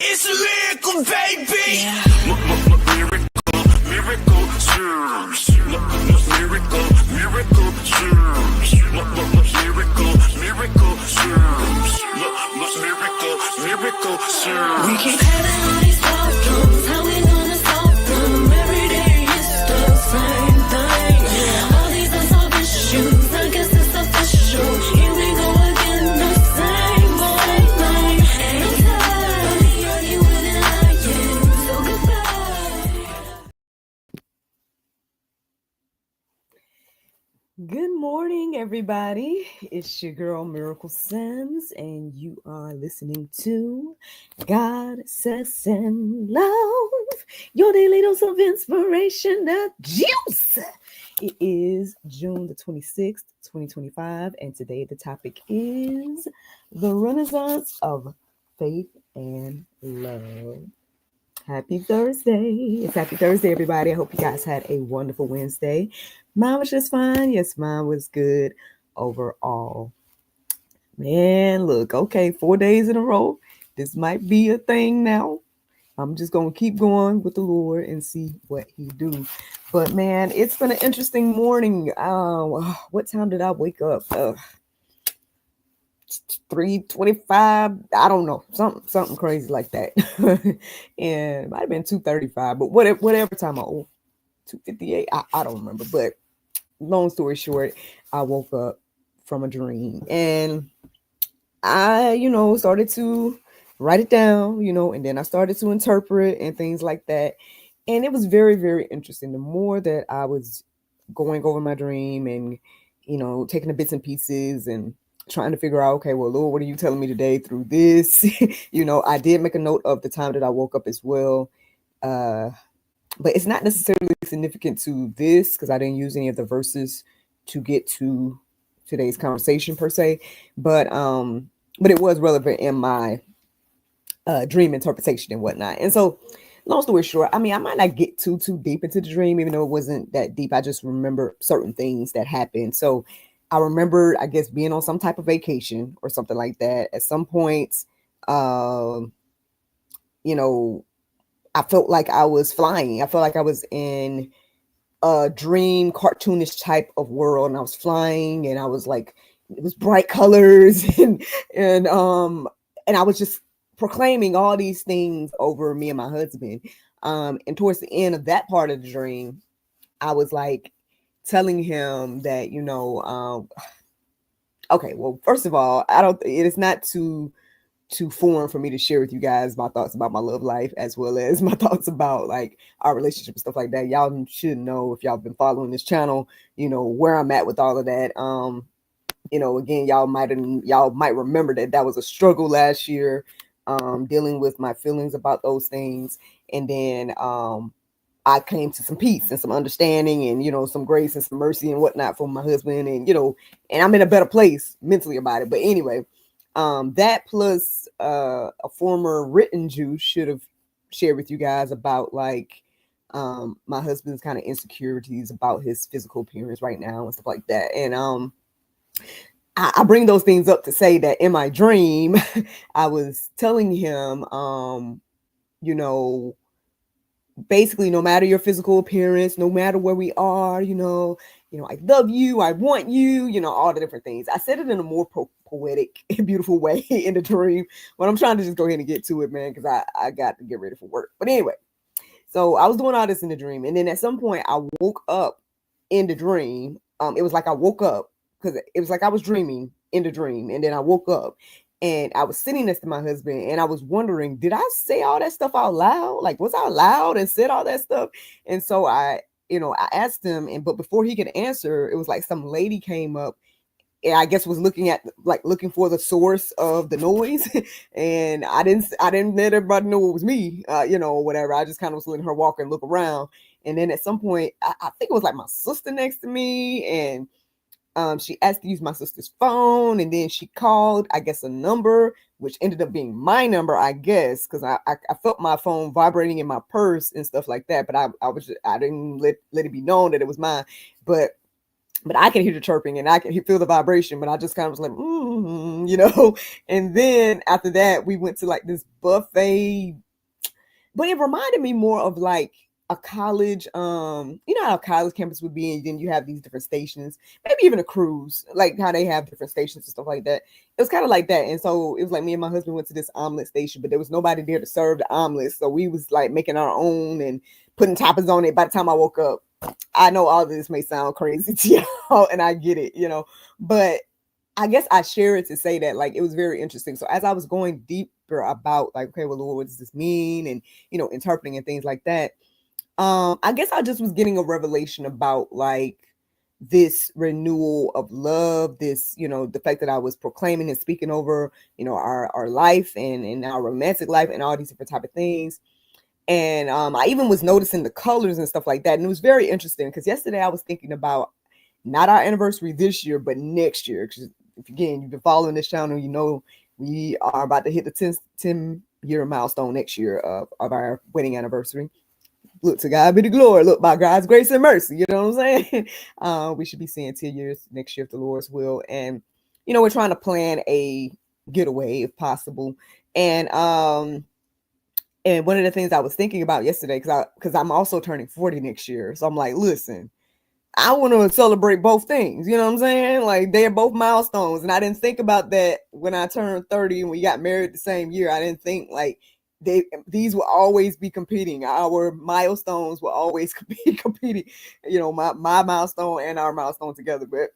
It's a miracle, baby. Yeah. Miracle, serves. Miracle, serves. Miracle, serves. Miracle, serves. We keep having all these problems. How we gonna solve them? Every day it's the same thing. All these unsolved issues, I guess it's official. Here we go again, the same old thing. And I'm tired of the arguing and lying. So goodbye. Good morning, everybody. It's your girl, Miracle Sims, and you are listening to God, Sex, and Love, your daily dose of inspiration, the juice. It is June the 26th, 2025, and today the topic is the Renaissance of Faith and Love. Happy Thursday. It's Happy Thursday, everybody. I hope you guys had a wonderful Wednesday. Mine was just fine. Yes, mine was good overall. Man, look, okay, 4 days in a row. This might be a thing now. I'm just going to keep going with the Lord and see what he do. But man, it's been an interesting morning. What time did I wake up? 3:25. I don't know, something crazy like that. And it might have been 2:35, but whatever time 2:58. I don't remember. But long story short, I woke up from a dream, and I, started to write it down, and then I started to interpret and things like that. And it was very, very interesting. The more that I was going over my dream and, taking the bits and pieces and trying to figure out, okay, well, Lord, what are you telling me today through this? I did make a note of the time that I woke up as well. But it's not necessarily significant to this because I didn't use any of the verses to get to today's conversation per se. But it was relevant in my dream interpretation and whatnot. And so, long story short, I might not get too deep into the dream, even though it wasn't that deep. I just remember certain things that happened. So I remembered, I guess, being on some type of vacation or something like that. At some point, I felt like I was flying. I felt like I was in a dream, cartoonish type of world, and I was flying, and I was like, it was bright colors, and I was just proclaiming all these things over me and my husband. And towards the end of that part of the dream, I was like telling him that, okay, well, first of all, it is not too foreign for me to share with you guys my thoughts about my love life, as well as my thoughts about like our relationship and stuff like that. Y'all should know, if y'all been following this channel, where I'm at with all of that. Again, y'all might remember that was a struggle last year, dealing with my feelings about those things. And then I came to some peace and some understanding and, some grace and some mercy and whatnot from my husband. And, and I'm in a better place mentally about it. But anyway, that plus a former written Jew should have shared with you guys about like my husband's kind of insecurities about his physical appearance right now and stuff like that. And I bring those things up to say that in my dream, I was telling him, basically, no matter your physical appearance, no matter where we are, I love you, I want you, all the different things. I said it in a more poetic, beautiful way in the dream, but I'm trying to just go ahead and get to it, man, because I got to get ready for work. But anyway, so I was doing all this in the dream, and then at some point I woke up in the dream. It was like I woke up because it was like I was dreaming in the dream, and then I woke up. And I was sitting next to my husband, and I was wondering, did I say all that stuff out loud? Like, was I loud and said all that stuff? And so I asked him, but before he could answer, it was like some lady came up, and I guess was looking for the source of the noise. And I didn't let everybody know it was me, or whatever. I just kind of was letting her walk and look around. And then at some point, I think it was like my sister next to me, and she asked to use my sister's phone, and then she called, I guess, a number, which ended up being my number, I guess, because I felt my phone vibrating in my purse and stuff like that. But I didn't let it be known that it was mine. But but I can hear the chirping and I can feel the vibration, but I just kind of was like, you know. And then after that, we went to like this buffet, but it reminded me more of like a college, you know how a college campus would be, and then you have these different stations, maybe even a cruise, like how they have different stations and stuff like that. It was kind of like that. And so it was like me and my husband went to this omelet station, but there was nobody there to serve the omelets. So we was like making our own and putting toppings on it. By the time I woke up, I know all of this may sound crazy to y'all, and I get it, you know, but I guess I share it to say that like it was very interesting. So as I was going deeper about like, okay, well, Lord, what does this mean? And you know, interpreting and things like that. I guess I just was getting a revelation about like this renewal of love, this, you know, the fact that I was proclaiming and speaking over, you know, our life and our romantic life and all these different type of things. And I even was noticing the colors and stuff like that. And it was very interesting because yesterday I was thinking about not our anniversary this year, but next year. Because if again, you've been following this channel, you know we are about to hit the 10-year milestone next year of our wedding anniversary. Look, to God be the glory. Look, by God's grace and mercy. You know what I'm saying? We should be seeing 10 years next year if the Lord's will. And, you know, we're trying to plan a getaway if possible. And one of the things I was thinking about yesterday, because I'm also turning 40 next year. So I'm like, listen, I want to celebrate both things. You know what I'm saying? Like they're both milestones. And I didn't think about that when I turned 30 and we got married the same year. I didn't think like these will always be competing. Our milestones will always be competing, you know, my milestone and our milestone together. But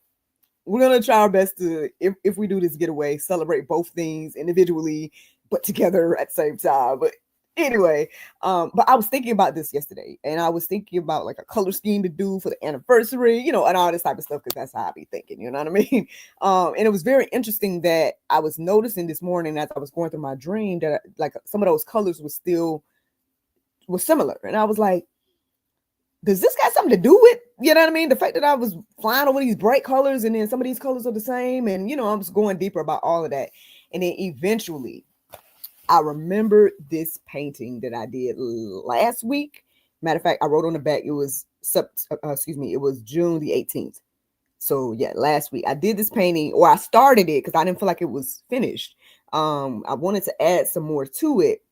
we're going to try our best to, if we do this getaway, celebrate both things individually, but together at the same time. But anyway, but I was thinking about this yesterday, and I was thinking about like a color scheme to do for the anniversary, you know, and all this type of stuff, because that's how I be thinking, you know what I mean? And it was very interesting that I was noticing this morning as I was going through my dream that like some of those colors was similar. And I was like, does this got something to do with, you know what I mean? The fact that I was flying over these bright colors and then some of these colors are the same. And, you know, I was going deeper about all of that. And then eventually I remember this painting that I did last week. Matter of fact, I wrote on the back, it was June the 18th. So yeah, last week I did this painting, or I started it because I didn't feel like it was finished. I wanted to add some more to it,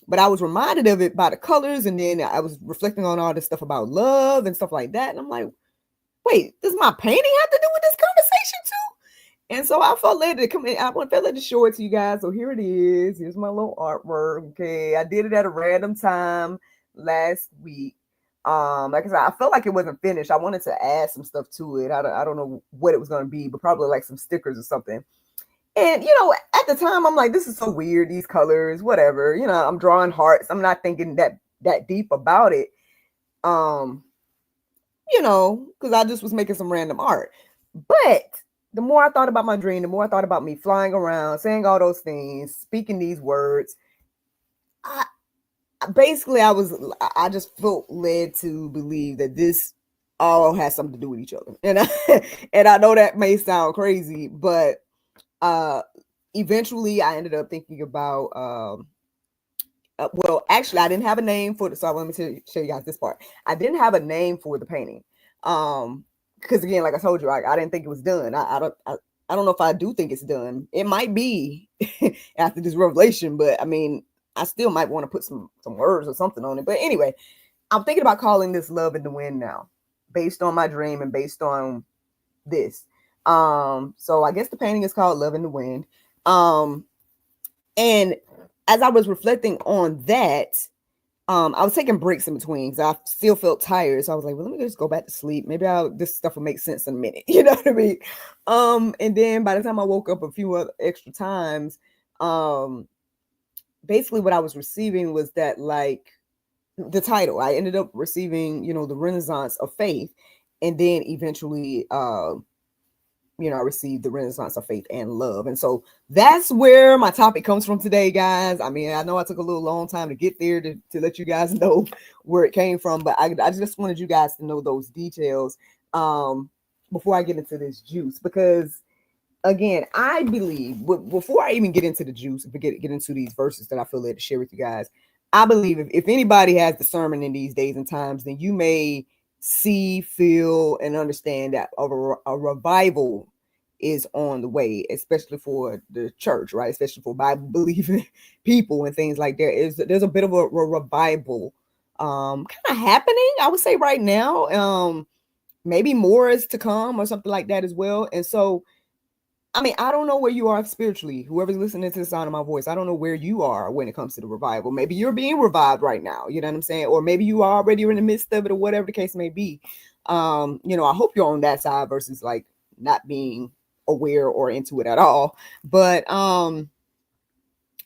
but I was reminded of it by the colors. And then I was reflecting on all this stuff about love and stuff like that. And I'm like, wait, does my painting have to do with this conversation too? And so I felt led to come in. I felt led to show it to you guys. So here it is. Here's my little artwork. Okay. I did it at a random time last week. Like I said, I felt like it wasn't finished. I wanted to add some stuff to it. I don't know what it was going to be, but probably like some stickers or something. And, you know, at the time, I'm like, this is so weird, these colors, whatever. You know, I'm drawing hearts. I'm not thinking that deep about it. You know, because I just was making some random art. But the more I thought about my dream, the more I thought about me flying around, saying all those things, speaking these words, I just felt led to believe that this all has something to do with each other. And I know that may sound crazy, but eventually I ended up thinking about, well, actually I didn't have a name for it. So let me show you guys this part. I didn't have a name for the painting. Because again, like I told you, I didn't think it was done. I don't know if I do think it's done. It might be after this revelation, but I mean, I still might want to put some words or something on it. But anyway, I'm thinking about calling this Love in the Wind now, based on my dream and based on this. So I guess the painting is called Love in the Wind. And as I was reflecting on that, I was taking breaks in between because I still felt tired. So I was like, well, let me just go back to sleep. Maybe this stuff will make sense in a minute. You know what I mean? And then by the time I woke up a few other extra times, basically what I was receiving was that, like, the title. I ended up receiving, you know, the Renaissance of Faith. And then eventually, you know, I received the Renaissance of Faith and Love. And so that's where my topic comes from today, guys. I mean, I know I took a little long time to get there to let you guys know where it came from, but I just wanted you guys to know those details before I get into this juice. Because again, I believe, before I even get into the juice, get into these verses that I feel led to share with you guys, I believe if anybody has discernment in these days and times, then you may see, feel, and understand that a revival is on the way, especially for the church, right? Especially for Bible believing people and things like that. There's a bit of a revival kind of happening, I would say, right now. Maybe more is to come or something like that as well. And so, I mean, I don't know where you are spiritually. Whoever's listening to the sound of my voice, I don't know where you are when it comes to the revival. Maybe you're being revived right now. You know what I'm saying? Or maybe you are already in the midst of it, or whatever the case may be. I hope you're on that side versus like not being aware or into it at all. But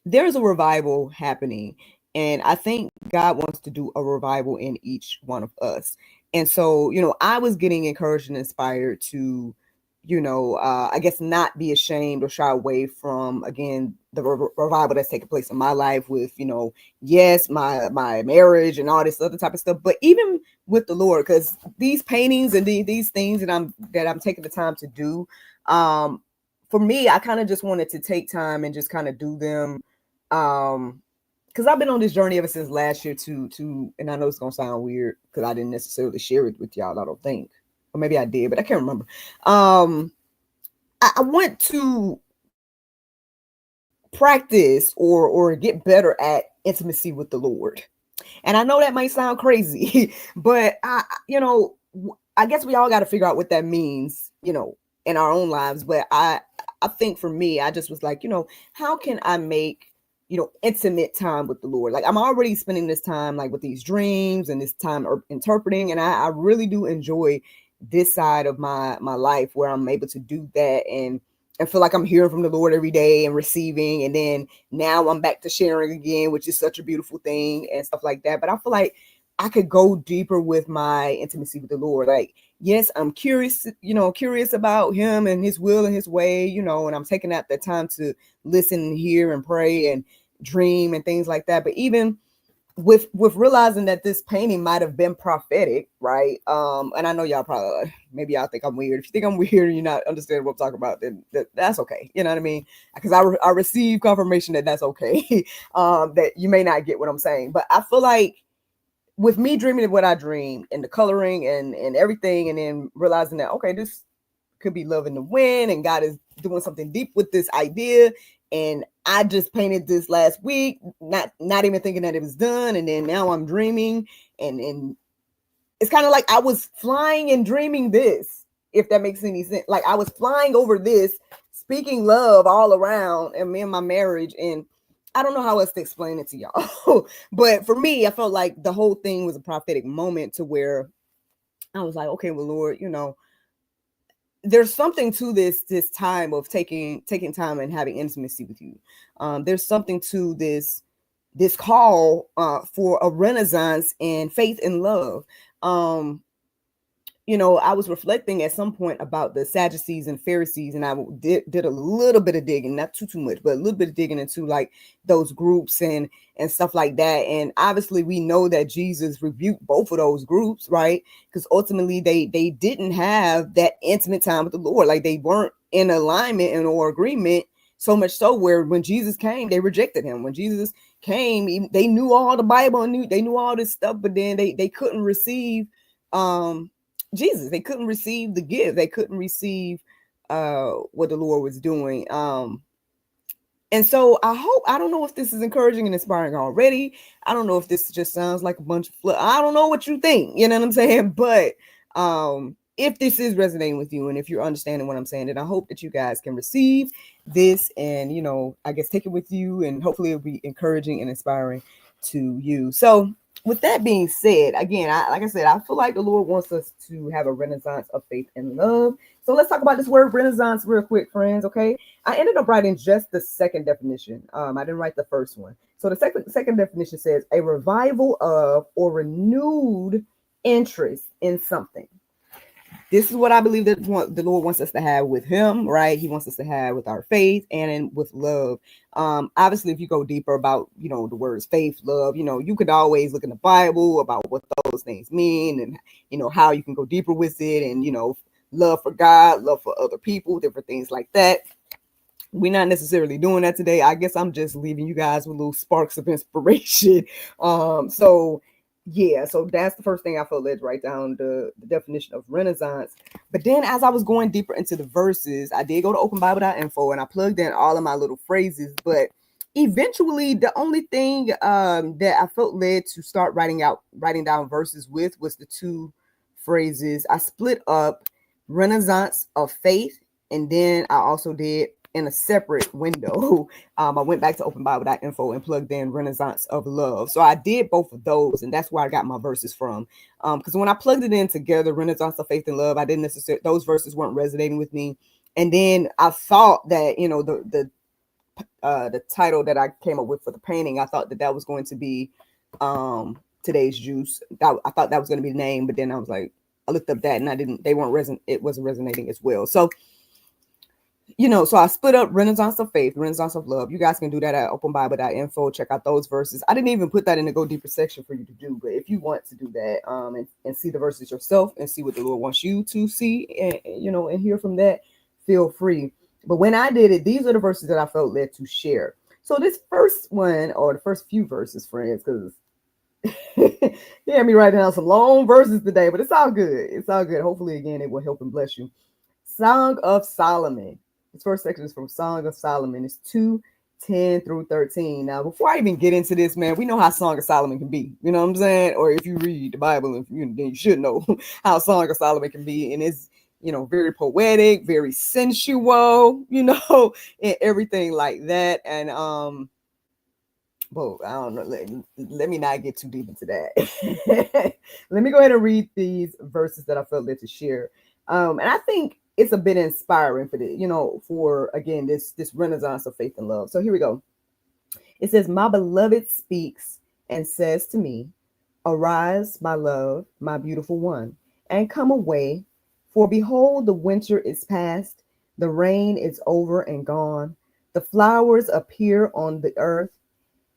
there's a revival happening, and I think God wants to do a revival in each one of us. And so, I was getting encouraged and inspired to I guess not be ashamed or shy away from, again, the revival that's taking place in my life with, yes, my marriage and all this other type of stuff, but even with the Lord, because these paintings and these things that I'm taking the time to do, for me, I kind of just wanted to take time and just kind of do them, because I've been on this journey ever since last year to, and I know it's gonna sound weird because I didn't necessarily share it with y'all, I don't think. Or maybe I did, but I can't remember. I want to practice or get better at intimacy with the Lord. And I know that might sound crazy, but I guess we all got to figure out what that means, in our own lives. But I think for me, I just was like, how can I make intimate time with the Lord? Like, I'm already spending this time like with these dreams and this time interpreting, and I really do enjoy this side of my life where I'm able to do that and feel like I'm hearing from the Lord every day and receiving. And then now I'm back to sharing again, which is such a beautiful thing and stuff like that. But I feel like I could go deeper with my intimacy with the Lord. Like, yes, I'm curious about him and his will and his way, and I'm taking out the time to listen and hear and pray and dream and things like that. But even with realizing that this painting might have been prophetic, right? And I know y'all probably, maybe y'all think I'm weird. If you think I'm weird and you're not understanding what I'm talking about, then that's okay. You know what I mean? Because I received confirmation that that's okay. That you may not get what I'm saying, but I feel like with me dreaming of what I dreamed and the coloring and everything, and then realizing that, okay, this could be love in the wind and God is doing something deep with this idea. And I just painted this last week, not even thinking that it was done. And then now I'm dreaming, and it's kind of like I was flying and dreaming this, if that makes any sense. Like I was flying over this, speaking love all around, and me and my marriage. And I don't know how else to explain it to y'all. But for me, I felt like the whole thing was a prophetic moment to where I was like, okay, well, Lord, there's something to this time of taking time and having intimacy with you. There's something to this call for a renaissance in faith and love. I was reflecting at some point about the Sadducees and Pharisees, and I did a little bit of digging, not too much, but a little bit of digging into like those groups and stuff like that. And obviously we know that Jesus rebuked both of those groups, right? Because ultimately they didn't have that intimate time with the Lord. Like they weren't in alignment and or agreement, so much so where when Jesus came, they rejected him. When Jesus came, they knew all the Bible and they knew all this stuff, but then they couldn't receive Jesus. They couldn't receive the gift. They couldn't receive what the Lord was doing. And so I don't know if this is encouraging and inspiring already. I don't know if this just sounds like a bunch of I don't know what you think, you know what I'm saying? But if this is resonating with you and if you're understanding what I'm saying, then I hope that you guys can receive this and, I guess take it with you, and hopefully it'll be encouraging and inspiring to you. So with that being said, again, like I said, I feel like the Lord wants us to have a renaissance of faith and love. So let's talk about this word renaissance real quick, friends. Okay. I ended up writing just the second definition. I didn't write the first one. So the second definition says a revival of or renewed interest in something. This is what I believe that the Lord wants us to have with him, right? He wants us to have with our faith and with love. Obviously, if you go deeper about, the words faith, love, you could always look in the Bible about what those things mean and, how you can go deeper with it and, love for God, love for other people, different things like that. We're not necessarily doing that today. I guess I'm just leaving you guys with little sparks of inspiration. So yeah, so that's the first thing I felt led to write down, the definition of Renaissance. But then as I was going deeper into the verses, I did go to openbible.info and I plugged in all of my little phrases. But eventually, the only thing that I felt led to start writing down verses with was the two phrases. I split up Renaissance of faith, and then I also did in a separate window. I went back to openbible.info and plugged in Renaissance of love. So I did both of those, and that's where I got my verses from. Because when I plugged it in together, Renaissance of faith and love, I didn't necessarily, those verses weren't resonating with me. And then I thought that, you know, the title that I came up with for the painting, I thought that was going to be today's juice. I thought that was going to be the name, but then I was like, I looked up that and it wasn't resonating as well. So, you know, so I split up Renaissance of faith, Renaissance of love. You guys can do that at openbible.info. Check out those verses. I didn't even put that in the go deeper section for you to do, but if you want to do that, and see the verses yourself and see what the Lord wants you to see, and you know, and hear from that, feel free. But when I did it, these are the verses that I felt led to share. So this first one, or the first few verses, friends, because you had me writing down some long verses today, but it's all good. It's all good. Hopefully, again, it will help and bless you. Song of Solomon. This first section is from Song of Solomon. It's 2:10 through 13. Now, before I even get into this, man, we know how Song of Solomon can be. You know what I'm saying? Or if you read the Bible, then you should know how Song of Solomon can be. And it's, you know, very poetic, very sensual, you know, and everything like that. And well, I don't know. Let me not get too deep into that. Let me go ahead and read these verses that I felt led to share. And I think it's a bit inspiring for the, you know, for again, this Renaissance of faith and love. So here we go. It says, "My beloved speaks and says to me, arise, my love, my beautiful one, and come away. For behold, the winter is past, the rain is over and gone, the flowers appear on the earth,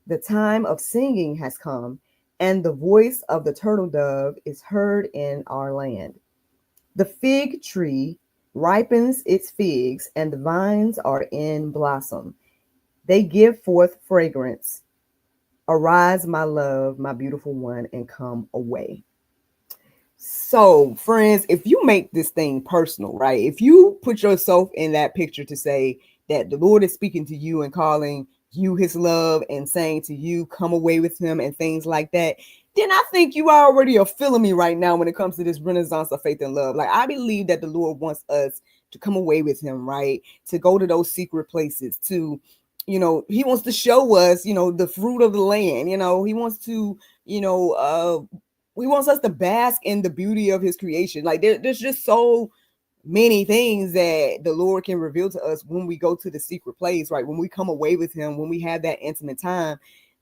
the time of singing has come, and the voice of the turtle dove is heard in our land. The fig tree ripens its figs, and the vines are in blossom. They give forth fragrance. Arise, my love, my beautiful one, and come away." So, friends, if you make this thing personal, right? If you put yourself in that picture to say that the Lord is speaking to you and calling you his love and saying to you, come away with him and things like that, then I think you already are feeling me right now when it comes to this Renaissance of faith and love. Like, I believe that the Lord wants us to come away with him, right? To go to those secret places, to, you know, he wants to show us, you know, the fruit of the land. You know, he wants to, you know, he wants us to bask in the beauty of his creation. Like, there's just so many things that the Lord can reveal to us when we go to the secret place, right? When we come away with him, when we have that intimate time,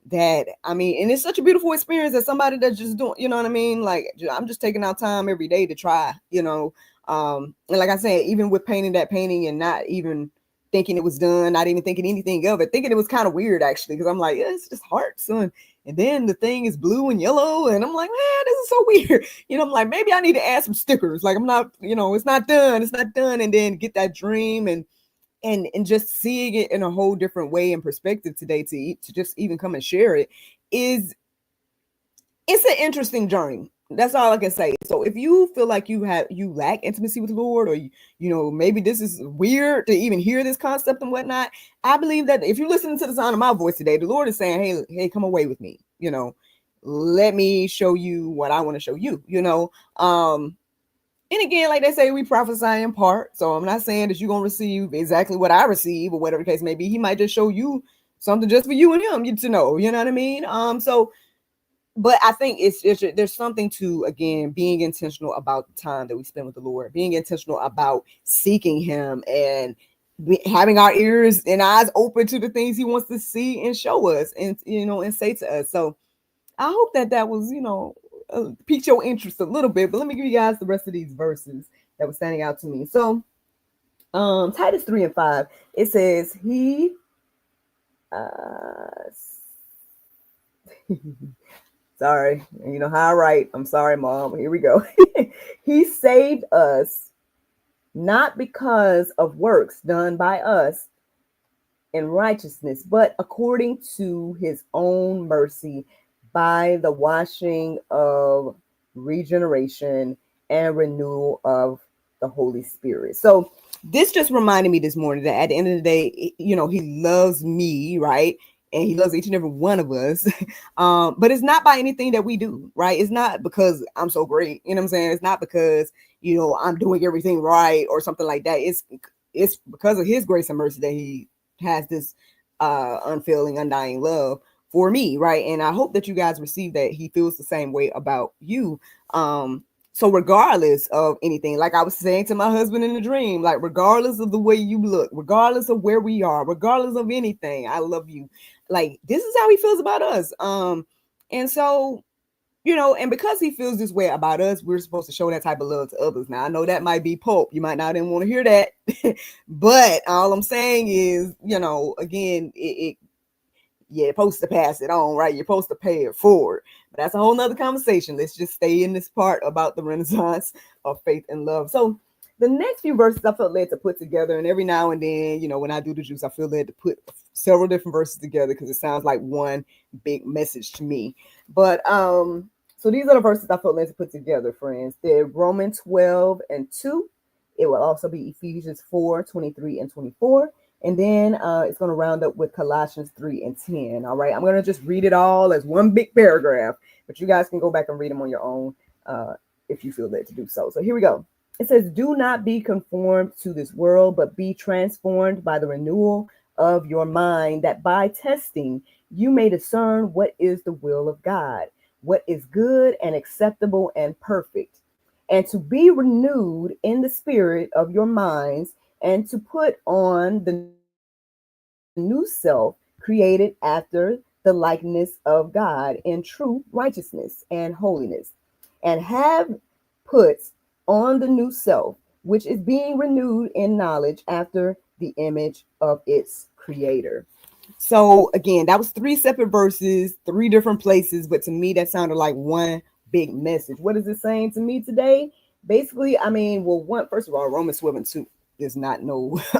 that, I mean, and it's such a beautiful experience as somebody that's just doing, you know what I mean? Like, I'm just taking out time every day to try, you know. And like I said, even with painting that painting and not even thinking it was done, not even thinking anything of it, thinking it was kind of weird actually, because I'm like, yeah, it's just hearts, son. And then the thing is blue and yellow, and I'm like, man, this is so weird. You know, I'm like, maybe I need to add some stickers. Like, I'm not, you know, it's not done, and then get that dream and just seeing it in a whole different way and perspective today, to just even come and share it, it's an interesting journey. That's all I can say. So if you feel like you lack intimacy with the Lord, or you know, maybe this is weird to even hear this concept and whatnot, I believe that if you're listening to the sound of my voice today, the Lord is saying, hey, come away with me. You know, let me show you what I want to show you. You know, and again, like they say, we prophesy in part. So I'm not saying that you're gonna receive exactly what I receive or whatever the case may be. He might just show you something just for you and him to know. You know what I mean? So. But I think there's something to, again, being intentional about the time that we spend with the Lord, being intentional about seeking him and having our ears and eyes open to the things he wants to see and show us and, you know, and say to us. So I hope that was, you know, piqued your interest a little bit, but let me give you guys the rest of these verses that were standing out to me. So Titus 3:5, it says, he sorry, you know how I write. I'm sorry, Mom. Here we go. He saved us not because of works done by us in righteousness, but according to his own mercy by the washing of regeneration and renewal of the Holy Spirit. So this just reminded me this morning that at the end of the day, he loves me, right? And he loves each and every one of us. But it's not by anything that we do, right? It's not because I'm so great. You know what I'm saying? It's not because, I'm doing everything right or something like that. It's because of his grace and mercy that he has this unfailing, undying love for me, right? And I hope that you guys receive that he feels the same way about you. So regardless of anything, like I was saying to my husband in the dream, like regardless of the way you look, regardless of where we are, regardless of anything, I love you. Like this is how he feels about us. And so, and because he feels this way about us, we're supposed to show that type of love to others. Now I know that might be pulp. You might not even want to hear that, but all I'm saying is, again, you're supposed to pass it on, right? You're supposed to pay it forward. But that's a whole nother conversation. Let's just stay in this part about the renaissance of faith and love. So the next few verses I felt led to put together, and every now and then, when I do the juice, I feel led to put several different verses together because it sounds like one big message to me. But so these are the verses I felt led to put together, friends. They're Romans 12:2. It will also be Ephesians 4:23 and 24. And then it's going to round up with Colossians 3:10. All right. I'm going to just read it all as one big paragraph, but you guys can go back and read them on your own if you feel led to do so. So here we go. It says, do not be conformed to this world, but be transformed by the renewal of your mind, that by testing you may discern what is the will of God, what is good and acceptable and perfect, and to be renewed in the spirit of your minds, and to put on the new self, created after the likeness of God in true righteousness and holiness, and have put on the new self, which is being renewed in knowledge after the image of its creator. So again, that was 3 separate verses, 3 different places, but to me that sounded like one big message. What is it saying to me today? Basically, first of all, Romans 12:2 is not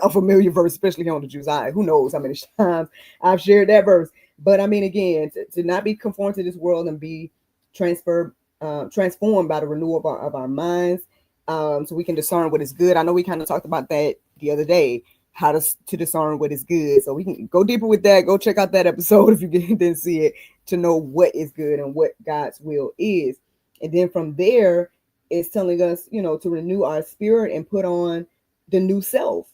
a familiar verse, especially here on the Jews. Who knows how many times I've shared that verse. But again, to not be conformed to this world and be transformed by the renewal of our minds, so we can discern what is good. I know we kind of talked about that the other day, how to discern what is good. So we can go deeper with that. Go check out that episode if you didn't see it, to know what is good and what God's will is. And then from there, it's telling us, to renew our spirit and put on the new self,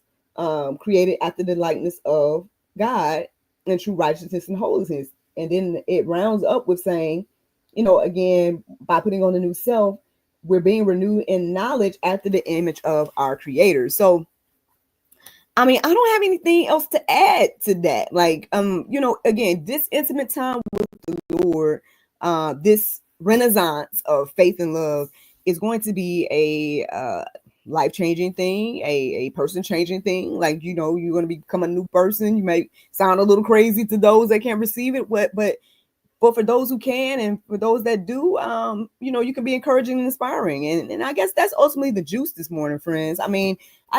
created after the likeness of God in true righteousness and holiness. And then it rounds up with saying, again, by putting on the new self, we're being renewed in knowledge after the image of our creator. So I don't have anything else to add to that. Like, again, this intimate time with the Lord, this renaissance of faith and love is going to be a life-changing thing, a person-changing thing. Like, you're going to become a new person. You may sound a little crazy to those that can't receive it, but for those who can, and for those that do, you can be encouraging and inspiring. And I guess that's ultimately the juice this morning, friends. I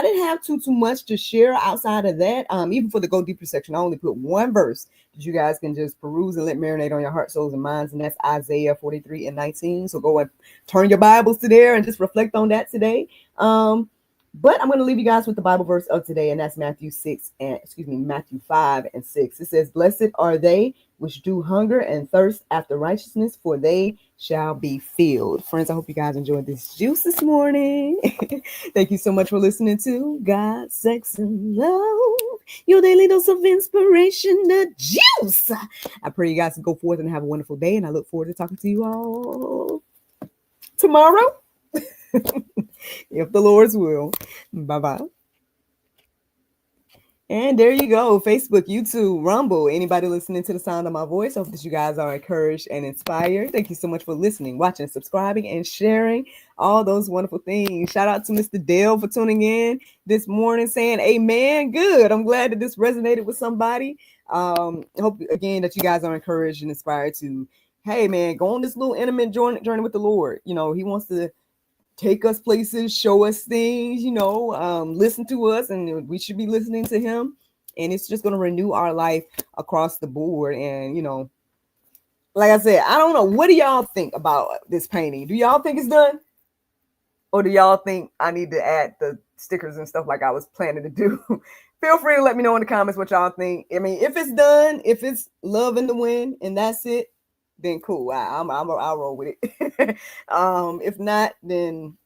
didn't have too much to share outside of that. Even for the Go Deeper section, I only put one verse that you guys can just peruse and let marinate on your heart, souls, and minds. And that's Isaiah 43:19. So go and turn your Bibles to there and just reflect on that today. But I'm going to leave you guys with the Bible verse of today, and that's Matthew 5:6. It says, blessed are they which do hunger and thirst after righteousness, for they shall be filled. Friends, I hope you guys enjoyed this juice this morning. Thank you so much for listening to God, Sex, and Love, your daily dose of inspiration, the juice. I pray you guys can go forth and have a wonderful day, and I look forward to talking to you all tomorrow. If the Lord's will. Bye-bye. And there you go. Facebook, YouTube, Rumble. Anybody listening to the sound of my voice, I hope that you guys are encouraged and inspired. Thank you so much for listening, watching, subscribing, and sharing all those wonderful things. Shout out to Mr. Dale for tuning in this morning, saying amen. Good. I'm glad that this resonated with somebody. I hope, again, that you guys are encouraged and inspired to, hey, man, go on this little intimate journey with the Lord. He wants to take us places, show us things, listen to us, and we should be listening to him. And it's just going to renew our life across the board. And, like I said, I don't know. What do y'all think about this painting? Do y'all think it's done? Or do y'all think I need to add the stickers and stuff like I was planning to do? Feel free to let me know in the comments what y'all think. I mean, if it's done, if it's love in the wind and that's it, then cool. I'll roll with it. If not, then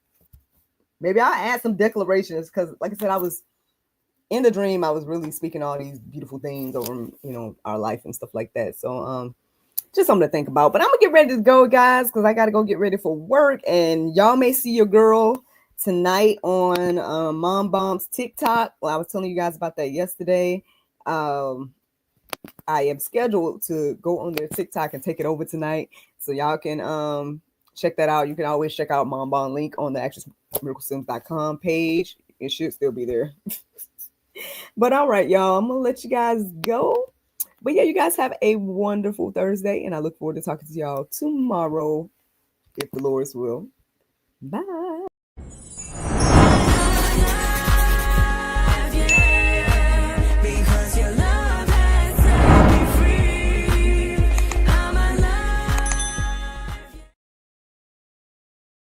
maybe I'll add some declarations because, like I said, I was in the dream. I was really speaking all these beautiful things over, our life and stuff like that. So, just something to think about. But I'm gonna get ready to go, guys, because I gotta go get ready for work. And y'all may see your girl tonight on Mom Bomb's TikTok. Well, I was telling you guys about that yesterday. I am scheduled to go on their TikTok and take it over tonight. So y'all can check that out. You can always check out Mom Bomb link on the actressmiraclesims.com page. It should still be there. But all right, y'all, I'm gonna let you guys go. But yeah, you guys have a wonderful Thursday, and I look forward to talking to y'all tomorrow, if the Lord's will. Bye.